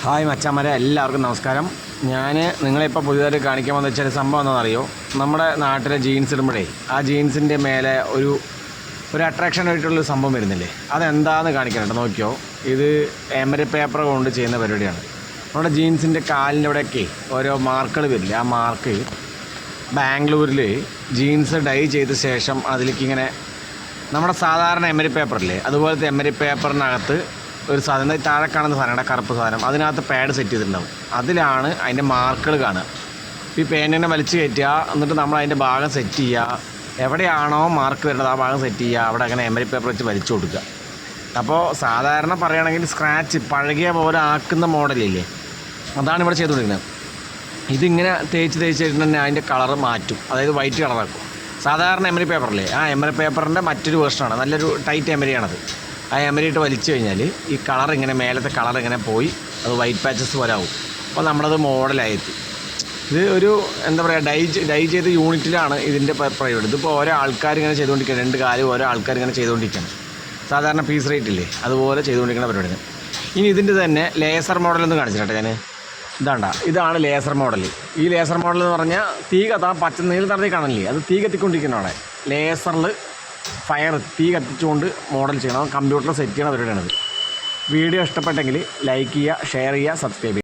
Hi മച്ചാന്മാരെ, എല്ലാവർക്കും നമസ്കാരം. ഞാൻ നിങ്ങളിപ്പോൾ പുതിയതായിട്ട് കാണിക്കാൻ വന്ന വെച്ചാൽ സംഭവം എന്താണെന്നറിയോ, നമ്മുടെ നാട്ടിലെ ജീൻസ് ഇടുമ്പോഴേ ആ ജീൻസിൻ്റെ മേലെ ഒരു അട്രാക്ഷൻ ആയിട്ടുള്ളൊരു സംഭവം വരുന്നില്ലേ, അതെന്താണെന്ന് കാണിക്കാനുണ്ട്. നോക്കിയോ, ഇത് എമരി പേപ്പർ കൊണ്ട് ചെയ്യുന്ന പരിപാടിയാണ്. നമ്മുടെ ജീൻസിൻ്റെ കാലിൻ്റെ അവിടെയൊക്കെ ഓരോ മാർക്കുകൾ വരില്ലേ, ആ മാർക്ക് ബാംഗ്ലൂരിൽ ജീൻസ് ഡൈ ചെയ്ത ശേഷം അതിലേക്ക് ഇങ്ങനെ നമ്മുടെ സാധാരണ എമരി പേപ്പറില്ലേ, അതുപോലത്തെ എമരി പേപ്പറിനകത്ത് ഒരു സാധനം താഴെ കാണുന്ന സാധനമാണ് കറുപ്പ് സാധനം, അതിനകത്ത് പാഡ് സെറ്റ് ചെയ്തിട്ടുണ്ടാവും. അതിലാണ് അതിൻ്റെ മാർക്കുകൾ കാണുക. ഈ പേനിനെ വലിച്ചു കയറ്റുക, എന്നിട്ട് നമ്മൾ അതിൻ്റെ ഭാഗം സെറ്റ് ചെയ്യുക. എവിടെയാണോ മാർക്ക് വരുന്നത് ആ ഭാഗം സെറ്റ് ചെയ്യുക, അവിടെ അങ്ങനെ എമരി പേപ്പർ വെച്ച് വലിച്ചു കൊടുക്കുക. അപ്പോൾ സാധാരണ പറയുകയാണെങ്കിൽ സ്ക്രാച്ച് പഴകിയ പോലെ ആക്കുന്ന മോഡലില്ലേ, അതാണ് ഇവിടെ ചെയ്തുകൊണ്ടിരിക്കുന്നത്. ഇതിങ്ങനെ തേച്ച് വെച്ചിട്ട് തന്നെ അതിൻ്റെ കളറ് മാറ്റും, അതായത് വൈറ്റ് കളറാക്കും. സാധാരണ എമരി പേപ്പറില്ലേ, ആ എമരി പേപ്പറിൻ്റെ മറ്റൊരു വേർഷനാണ്, നല്ലൊരു ടൈറ്റ് എമരിയാണത്. ആ എമരിയിട്ട് വലിച്ചു കഴിഞ്ഞാൽ ഈ കളർ ഇങ്ങനെ മേലത്തെ കളർ ഇങ്ങനെ പോയി അത് വൈറ്റ് പാച്ചസ് പോലെ ആവും. അപ്പോൾ നമ്മളത് മോഡലായെത്തി. ഇത് ഒരു എന്താ പറയുക, ഡൈ ചെയ്ത യൂണിറ്റിലാണ് ഇതിൻ്റെ പ്രയോജനം. ഇതിപ്പോൾ ഓരോ ആൾക്കാർ ഇങ്ങനെ ചെയ്തുകൊണ്ടിരിക്കുകയാണ്, രണ്ട് കാലും ഓരോ ആൾക്കാർ ഇങ്ങനെ ചെയ്തുകൊണ്ടിരിക്കുകയാണ്. സാധാരണ പീസ് റേറ്റ് ഇല്ലേ, അതുപോലെ ചെയ്തുകൊണ്ടിരിക്കുന്ന പരിപാടിയാണ്. ഇനി ഇതിൻ്റെ തന്നെ ലേസർ മോഡലൊന്നും കാണിച്ചിട്ടെ ഞാൻ. ഇതാണ് ലേസർ മോഡൽ. ഈ ലേസർ മോഡൽ എന്ന് പറഞ്ഞാൽ തീ കത്താൻ പച്ച നീല നിറത്തിൽ കാണില്ലേ, അത് തീ കത്തിക്കൊണ്ടിരിക്കുന്നതാണ്. ലേസറിൽ തീ കത്തിച്ചുകൊണ്ട് മോഡൽ ചെയ്യണം, കമ്പ്യൂട്ടറിൽ സെറ്റ് ചെയ്യണ പരിപാടിയാണിത്. വീഡിയോ ഇഷ്ടപ്പെട്ടെങ്കിൽ ലൈക്ക് ചെയ്യുക, ഷെയർ ചെയ്യുക, സബ്സ്ക്രൈബ് ചെയ്യുക.